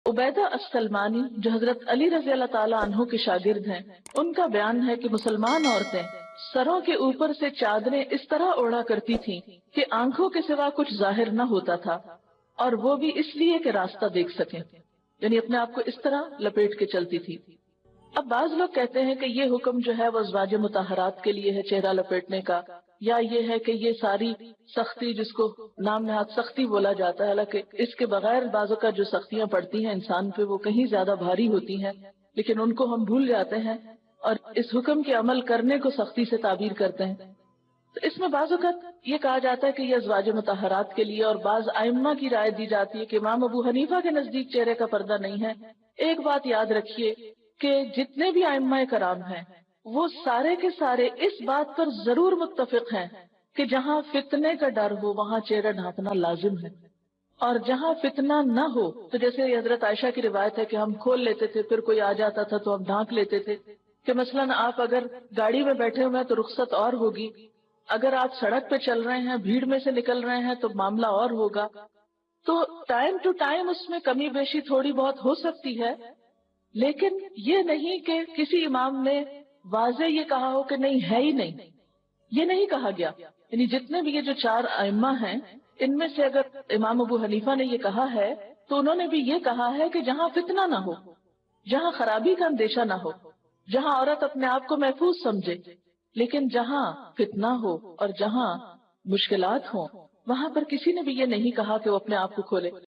उबैदा अस्सलमानी जो हजरत अली रजी अल्लाह ताला अन्हु के शागिर्द हैं, उनका बयान है कि मुसलमान औरतें सरों के ऊपर से चादरें इस तरह ओढ़ा करती थीं कि आंखों के सिवा कुछ जाहिर न होता था, और वो भी इसलिए कि रास्ता देख सकें, यानी अपने आप को इस तरह लपेट के चलती थी। अब बाज लोग कहते हैं कि ये हुक्म जो है वो अज़वाज मुताहरात के लिए है, चेहरा लपेटने का, या ये है कि ये सारी सख्ती जिसको नाम नहाद सख्ती बोला जाता है, हालांकि इसके बगैर बाजों का जो सख्तियां पड़ती हैं इंसान पे वो कहीं ज्यादा भारी होती हैं, लेकिन उनको हम भूल जाते हैं और इस हुक्म के अमल करने को सख्ती से ताबीर करते हैं। तो इसमें बाज़ वक़्त ये कहा जाता है कि ये अज़वाज मुताहरात के लिए, और बाज आइम्मा की राय दी जाती है कि इमाम अबू हनीफा के नजदीक चेहरे का पर्दा नहीं है। एक बात याद रखिए कि जितने भी आइम्मा कराम हैं वो सारे के सारे इस बात पर जरूर मुत्तफिक हैं कि जहाँ फितने का डर हो वहाँ चेहरा ढांकना लाजिम है, और जहाँ फितना न हो, तो जैसे हजरत आयशा की रिवायत है कि हम खोल लेते थे, फिर कोई आ जाता था तो हम ढांक लेते थे, कि मसलन आप अगर गाड़ी में बैठे हुए हैं तो रुख्सत और होगी, अगर आप सड़क पे चल रहे हैं, भीड़ में से निकल रहे हैं तो मामला और होगा। तो टाइम टू टाइम उसमें कमी बेशी थोड़ी बहुत हो सकती है, लेकिन ये नहीं कि किसी इमाम ने वाजे ये कहा हो कि नहीं है ही नहीं, ये नहीं कहा गया। यानी जितने भी ये जो चार आइम्मा हैं इनमें से अगर इमाम अबू हनीफा ने ये कहा है तो उन्होंने भी ये कहा है कि जहाँ फितना ना हो, जहाँ खराबी का अंदेशा ना हो, जहाँ औरत अपने आप को महफूज समझे, लेकिन जहाँ फितना हो और जहाँ मुश्किलात हो वहां पर किसी ने भी ये नहीं कहा कि वो अपने आप को खोले।